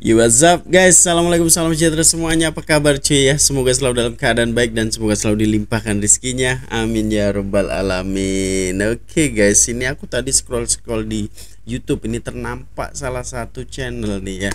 Yo, what's up guys, assalamualaikum, salam sejahtera semuanya. Apa kabar cuy ya? Semoga selalu dalam keadaan baik dan semoga selalu dilimpahkan rezekinya, amin ya robbal alamin. Oke guys, ini aku tadi scroll di YouTube, ini ternampak salah satu channel nih ya,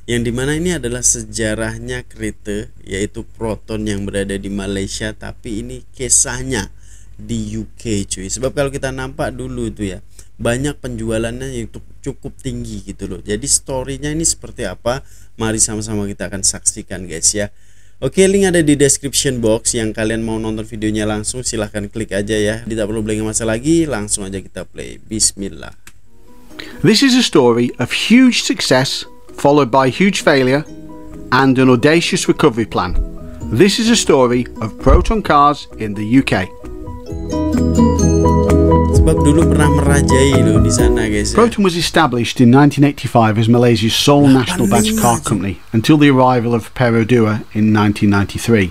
yang dimana ini adalah sejarahnya kereta, yaitu Proton yang berada di Malaysia, tapi ini kisahnya di UK cuy. Sebab kalau kita nampak dulu itu ya, banyak penjualannya yang cukup tinggi gitu loh. Jadi storynya ini seperti apa, mari sama-sama kita akan saksikan guys ya. Oke, link ada di description box. Yang kalian mau nonton videonya langsung silahkan klik aja ya. Tidak perlu beli masa lagi, langsung aja kita play. Bismillah. This is a story of huge success followed by huge failure and an audacious recovery plan. This is a story of Proton cars in the UK. Sebab dulu pernah merajai loh di sana guys ya. Proton was established in 1985 as Malaysia's sole national badge car company until the arrival of Perodua in 1993.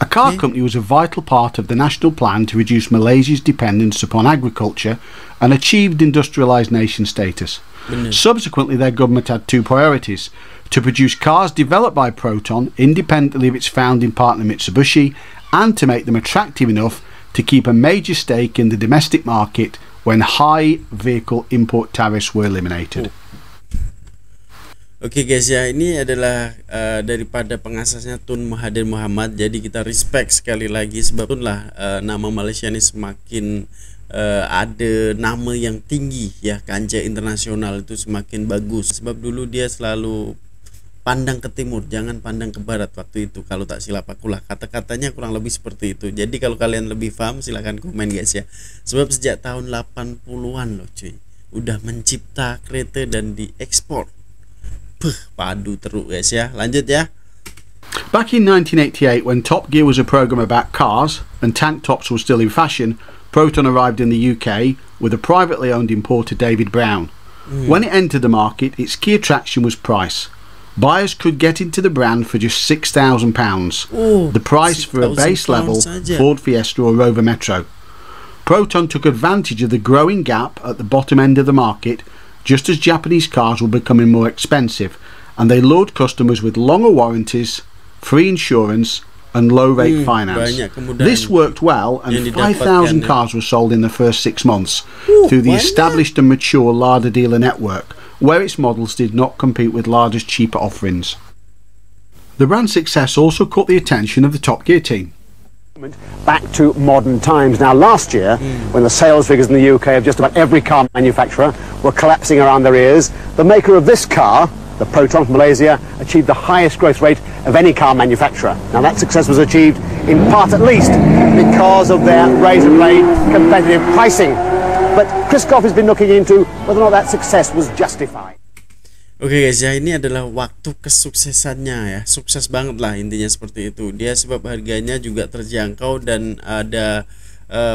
A car company was a vital part of the national plan to reduce Malaysia's dependence upon agriculture and achieved industrialised nation status. Subsequently, their government had two priorities: to produce cars developed by Proton independently of its founding partner Mitsubishi, and to make them attractive enough to keep a major stake in the domestic market when high vehicle import tariffs were eliminated. Oke guys ya, ini adalah daripada pengasasnya Tun Mahathir Mohamad. Jadi kita respect sekali lagi sebab Tun lah nama Malaysia ini semakin ada nama yang tinggi ya, kancah internasional itu semakin bagus. Sebab dulu dia selalu pandang ke timur, jangan pandang ke barat waktu itu, kalau tak silap aku lah, kata-katanya kurang lebih seperti itu. Jadi kalau kalian lebih paham silahkan komen guys ya. Sebab sejak tahun 80-an loh cuy, udah mencipta kereta dan diekspor. Padu teruk guys ya. Lanjut ya. Back in 1988, when Top Gear was a program about cars and tank tops were still in fashion, Proton arrived in the UK with a privately owned importer, David Brown. When it entered the market, its key attraction was price. Buyers could get into the brand for just £6,000, the price for a base level Ford Fiesta or Rover Metro. Proton took advantage of the growing gap at the bottom end of the market, just as Japanese cars were becoming more expensive, and they lured customers with longer warranties, free insurance and low rate finance. This worked well, and 5,000 cars were sold in the first 6 months through the established and mature Lada dealer network, where its models did not compete with Lada's cheaper offerings. The brand's success also caught the attention of the Top Gear team. Back to modern times. Now last year, when the sales figures in the UK of just about every car manufacturer were collapsing around their ears, the maker of this car, the Proton from Malaysia, achieved the highest growth rate of any car manufacturer. Now that success was achieved in part at least because of their razor-blade competitive pricing. But Chris Goff has been looking into whether or not that success was justified. Oke guys ya, ini adalah waktu kesuksesannya ya, sukses banget lah intinya seperti itu. Dia sebab harganya juga terjangkau dan ada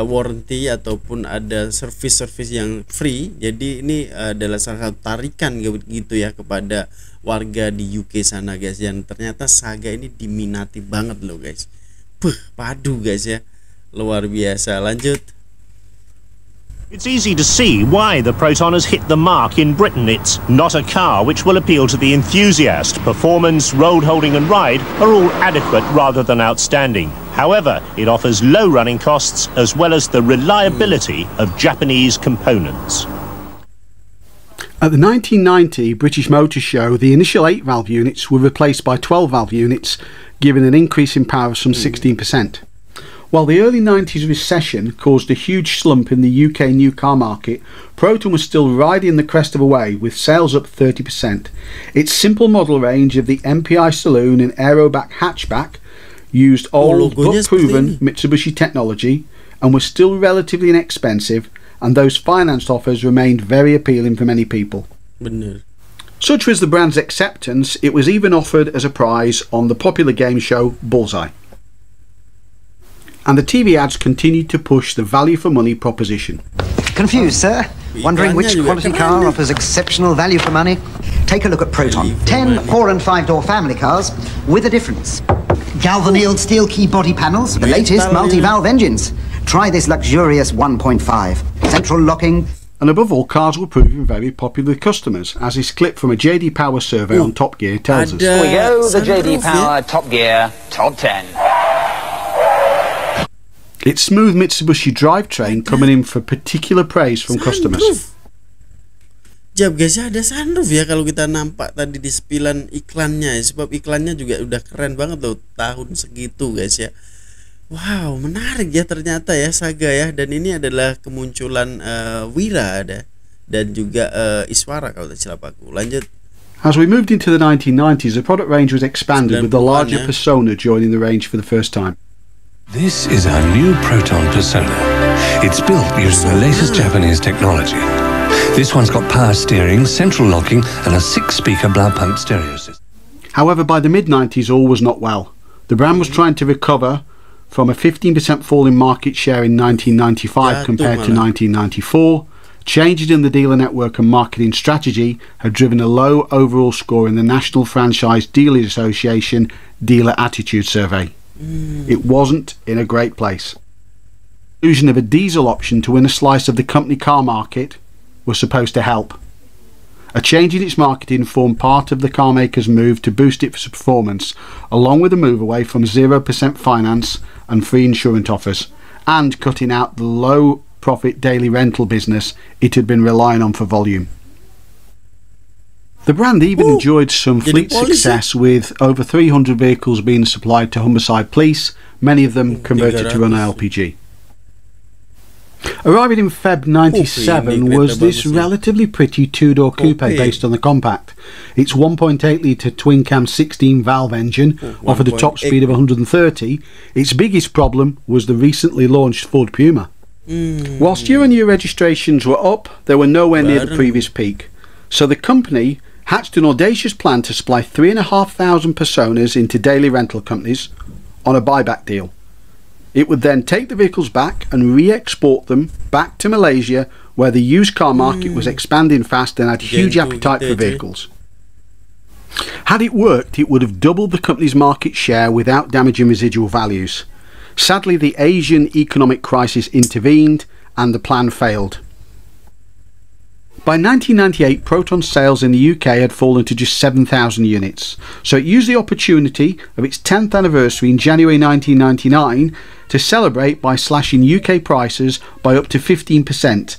warranty ataupun ada service yang free. Jadi ini adalah salah satu tarikan gitu ya kepada warga di UK sana guys. Dan ternyata saga ini diminati banget loh guys. Padu guys ya, luar biasa. Lanjut. It's easy to see why the Proton has hit the mark in Britain. It's not a car which will appeal to the enthusiast. Performance, road holding and ride are all adequate rather than outstanding. However, it offers low running costs as well as the reliability of Japanese components. At the 1990 British Motor Show, the initial 8-valve units were replaced by 12-valve units, giving an increase in power of some 16%. While the early 90s recession caused a huge slump in the UK new car market, Proton was still riding the crest of a wave with sales up 30%. Its simple model range of the MPI Saloon and Aerobac hatchback used old but proven Mitsubishi technology and was still relatively inexpensive, and those financed offers remained very appealing for many people. Such was the brand's acceptance, it was even offered as a prize on the popular game show Bullseye. And the TV ads continued to push the value for money proposition. Confused, sir? Wondering which quality car offers exceptional value for money? Take a look at Proton. 10 4- and 5-door family cars with a difference. Galvannealed steel key body panels, the latest multi-valve engines. Try this luxurious 1.5. Central locking, And above all, cars were proving very popular with customers, as this clip from a JD Power survey on Top Gear tells us. Here we go, the JD Power Top Gear Top 10. It's smooth Mitsubishi drivetrain coming in for particular praise from customers. Jap guys ya, ada sunroof ya kalau kita nampak tadi di spilan iklannya ya, sebab iklannya juga udah keren banget loh tahun segitu guys ya. Wow, menarik ya ternyata ya Saga ya, dan ini adalah kemunculan Wira ada dan juga Iswara kalau tidak silap aku. Lanjut. As we moved into the 1990s, the product range was expanded with the larger Persona joining the range for the first time. This is our new Proton Persona. It's built using the latest Japanese technology. This one's got power steering, central locking, and a 6-speaker blood pump stereo system. However, by the mid-90s, all was not well. The brand was trying to recover from a 15% fall in market share in 1995 compared to 1994. Changes in the dealer network and marketing strategy had driven a low overall score in the National Franchise Dealers Association Dealer Attitude Survey. It wasn't in a great place. The illusion of a diesel option to win a slice of the company car market was supposed to help. A change in its marketing formed part of the car maker's move to boost its performance, along with a move away from 0% finance and free insurance offers, and cutting out the low profit daily rental business it had been relying on for volume. The brand even enjoyed some fleet success, with over 300 vehicles being supplied to Humberside Police, many of them converted to run LPG. Arriving in Feb 97 was this relatively pretty two-door coupe based on the compact. Its 1.8 litre twin-cam 16-valve engine offered a top speed of 130. Its biggest problem was the recently launched Ford Puma. Whilst year-on-year registrations were up, they were nowhere near the previous peak. So the company hatched an audacious plan to supply 3,500 Personas into daily rental companies on a buyback deal. It would then take the vehicles back and re-export them back to Malaysia, where the used car market was expanding fast and had huge appetite for vehicles. Had it worked, it would have doubled the company's market share without damaging residual values. Sadly, the Asian economic crisis intervened and the plan failed. By 1998, Proton sales in the UK had fallen to just 7,000 units, so it used the opportunity of its 10th anniversary in January 1999 to celebrate by slashing UK prices by up to 15%,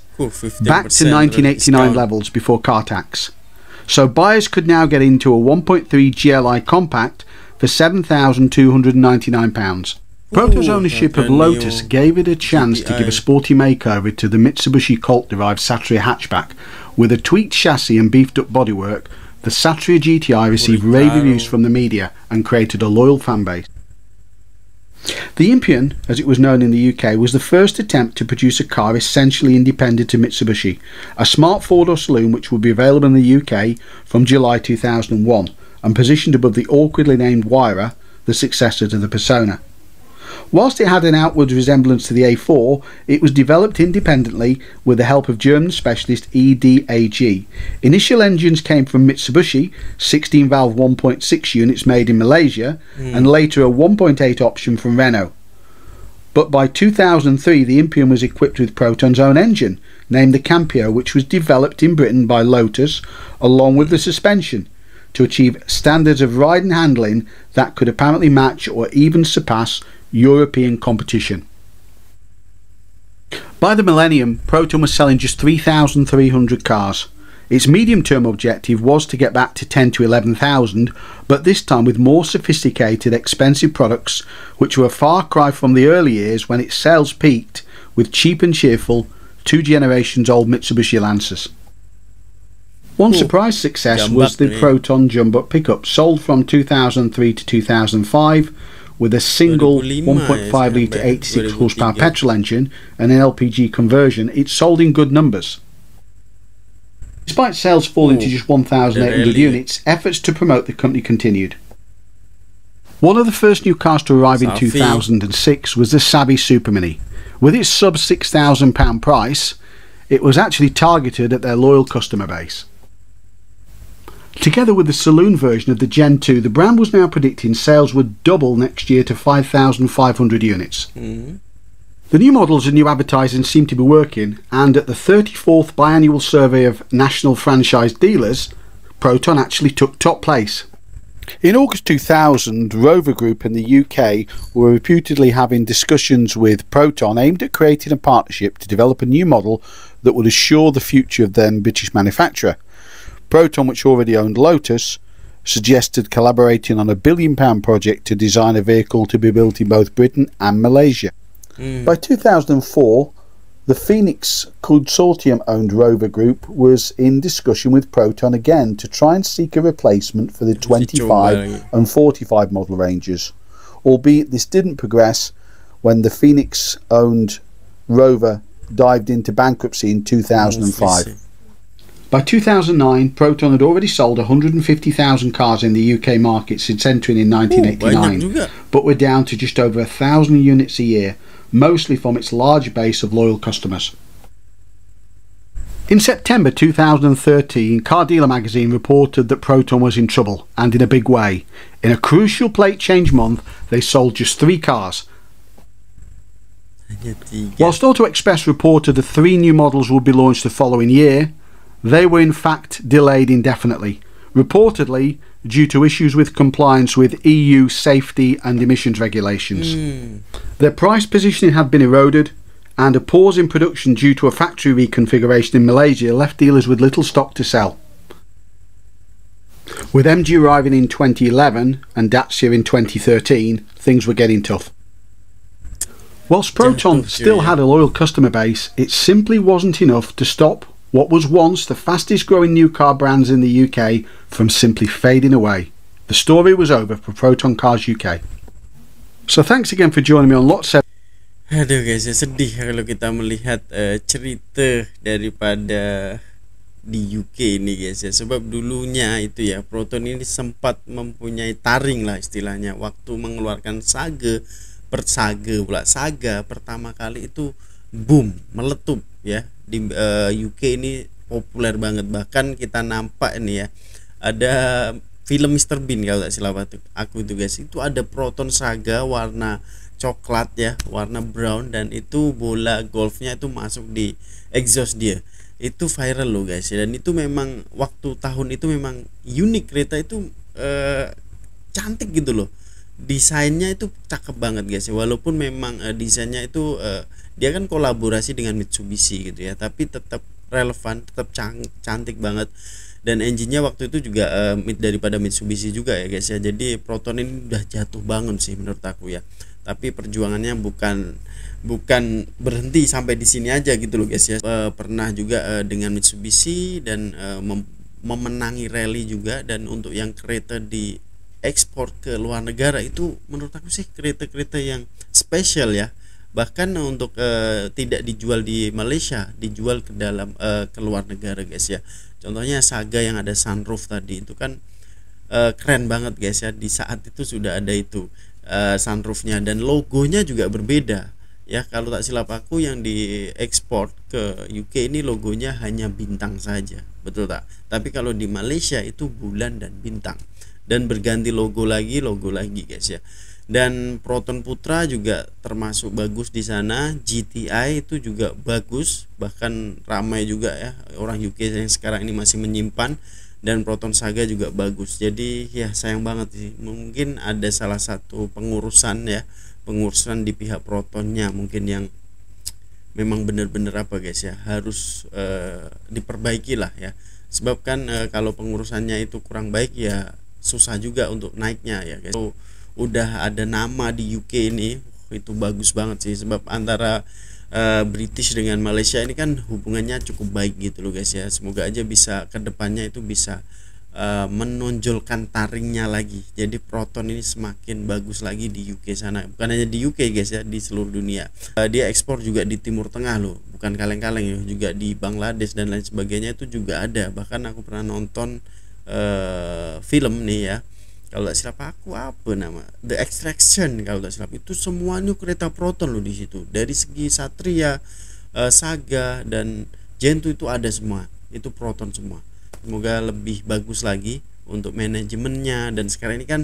back to 1989 levels before car tax. So buyers could now get into a 1.3 GLI compact for £7,299. Proton's ownership of Lotus gave it a chance to give a sporty makeover to the Mitsubishi Colt-derived Satria hatchback. With a tweaked chassis and beefed up bodywork, the Satria GTI received rave reviews from the media and created a loyal fanbase. The Impian, as it was known in the UK, was the first attempt to produce a car essentially independent of Mitsubishi, a smart four-door saloon which would be available in the UK from July 2001 and positioned above the awkwardly named Wira, the successor to the Persona. Whilst it had an outward resemblance to the A4, it was developed independently with the help of German specialist EDAG. Initial engines came from Mitsubishi, 16-valve 1.6 units made in Malaysia, and later a 1.8 option from Renault. But by 2003 the Impian was equipped with Proton's own engine, named the Campio, which was developed in Britain by Lotus, along with the suspension, to achieve standards of ride and handling that could apparently match or even surpass European competition. By the millennium, Proton was selling just 3,300 cars. Its medium-term objective was to get back to 10 to 11,000, but this time with more sophisticated, expensive products, which were a far cry from the early years when its sales peaked with cheap and cheerful, 2 generations old Mitsubishi Lancers. One surprise success was the Proton Jumbo pickup, sold from 2003 to 2005, with a single 1.5 litre 86 horsepower petrol engine and an LPG conversion. It sold in good numbers. Despite sales falling to just 1,800 units, efforts to promote the company continued. One of the first new cars to arrive in 2006 was the Sabi Super Mini. With its sub £6,000 price, it was actually targeted at their loyal customer base. Together with the saloon version of the Gen 2, the brand was now predicting sales would double next year to 5,500 units. The new models and new advertising seem to be working, and at the 34th biannual survey of national franchise dealers, Proton actually took top place. In August 2000, Rover Group in the UK were reputedly having discussions with Proton aimed at creating a partnership to develop a new model that would assure the future of their British manufacturer. Proton, which already owned Lotus, suggested collaborating on a £1 billion project to design a vehicle to be built in both Britain and Malaysia. By 2004, the Phoenix Consortium-owned Rover Group was in discussion with Proton again to try and seek a replacement for the 25 and 45 model ranges, albeit this didn't progress when the Phoenix-owned Rover dived into bankruptcy in 2005. By 2009, Proton had already sold 150,000 cars in the UK market since entering in 1989, but were down to just over 1,000 units a year, mostly from its large base of loyal customers. In September 2013, Car Dealer magazine reported that Proton was in trouble, and in a big way. In a crucial plate change month, they sold just 3 cars. Whilst Auto Express reported that 3 new models would be launched the following year, they were in fact delayed indefinitely, reportedly due to issues with compliance with EU safety and emissions regulations. Their price positioning had been eroded, and a pause in production due to a factory reconfiguration in Malaysia left dealers with little stock to sell. With MG arriving in 2011 and Dacia in 2013, things were getting tough. Whilst Proton still had a loyal customer base, it simply wasn't enough to stop what was once the fastest growing new car brands in the UK from simply fading away. The story was over for Proton Cars UK. So thanks again for joining me on Lot 7. Aduh guys, ya sedih kalau kita melihat cerita daripada di UK ini guys ya. Sebab dulunya itu ya, Proton ini sempat mempunyai taring lah istilahnya waktu mengeluarkan Saga pertama kali itu boom, meletup ya. Di UK ini populer banget, bahkan kita nampak ini ya, ada film Mr. Bean kalau tak silap aku itu guys, itu ada Proton Saga warna coklat ya, warna brown, dan itu bola golfnya itu masuk di exhaust dia. Itu viral loh guys ya, dan itu memang waktu tahun itu memang unik, kereta itu cantik gitu loh, desainnya itu cakep banget guys ya. Walaupun memang desainnya itu dia kan kolaborasi dengan Mitsubishi gitu ya, tapi tetap relevan, tetap cantik banget. Dan engine-nya waktu itu juga daripada Mitsubishi juga ya guys ya. Jadi Proton ini udah jatuh bangun sih menurut aku ya. Tapi perjuangannya bukan berhenti sampai di sini aja gitu loh guys ya. Pernah juga dengan Mitsubishi dan memenangi rally juga, dan untuk yang kereta di ekspor ke luar negara itu menurut aku sih kereta-kereta yang spesial ya. Bahkan untuk tidak dijual di Malaysia, dijual ke dalam ke luar negara guys ya. Contohnya Saga yang ada sunroof tadi itu kan keren banget guys ya. Di saat itu sudah ada itu sunroofnya, dan logonya juga berbeda ya. Kalau tak silap aku yang diekspor ke UK ini logonya hanya bintang saja, betul tak? Tapi kalau di Malaysia itu bulan dan bintang, dan berganti logo lagi guys ya. Dan Proton Putra juga termasuk bagus di sana. GTI itu juga bagus, bahkan ramai juga ya orang UK yang sekarang ini masih menyimpan. Dan Proton Saga juga bagus. Jadi ya sayang banget sih, mungkin ada salah satu pengurusan di pihak Protonnya mungkin yang memang benar-benar apa guys ya, harus diperbaiki lah ya. Sebab kan kalau pengurusannya itu kurang baik ya susah juga untuk naiknya ya guys. Udah ada nama di UK ini itu bagus banget sih, sebab antara British dengan Malaysia ini kan hubungannya cukup baik gitu loh guys ya. Semoga aja bisa kedepannya itu bisa menonjolkan taringnya lagi. Jadi Proton ini semakin bagus lagi di UK sana, bukan hanya di UK guys ya, di seluruh dunia. Dia ekspor juga di Timur Tengah loh, bukan kaleng-kaleng ya, juga di Bangladesh dan lain sebagainya itu juga ada. Bahkan aku pernah nonton film nih ya, kalau tak silap aku apa nama The Extraction, kalau tak silap itu semuanya kereta Proton loh di situ. Dari segi Satria, Saga dan Gento itu ada semua, itu Proton semua. Semoga lebih bagus lagi untuk manajemennya. Dan sekarang ini kan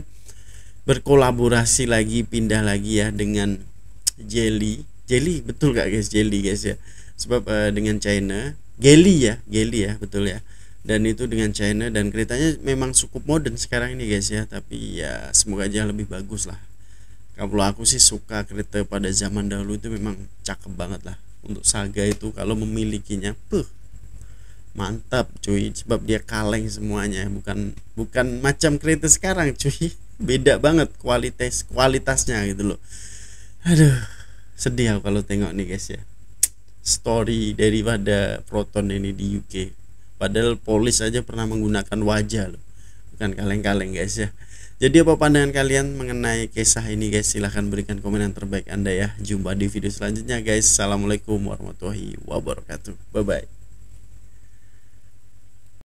Jelly, betul gak guys? Jelly guys ya. Sebab dengan China, Jelly ya, betul ya. Dan itu dengan China, dan keretanya memang cukup modern sekarang ini guys ya. Tapi ya semoga aja lebih bagus lah. Kalau aku sih suka kereta pada zaman dahulu itu memang cakep banget lah. Untuk Saga itu kalau memilikinya, mantap cuy. Sebab dia kaleng semuanya, bukan macam kereta sekarang cuy. Beda banget kualitasnya gitu loh. Aduh, sedih aku kalau tengok nih guys ya. Story daripada Proton ini di UK. Padahal polis aja pernah menggunakan wajah loh, bukan kaleng-kaleng guys ya. Jadi apa pandangan kalian mengenai kisah ini guys? Silahkan berikan komen yang terbaik Anda ya. Jumpa di video selanjutnya guys. Assalamualaikum warahmatullahi wabarakatuh. Bye bye.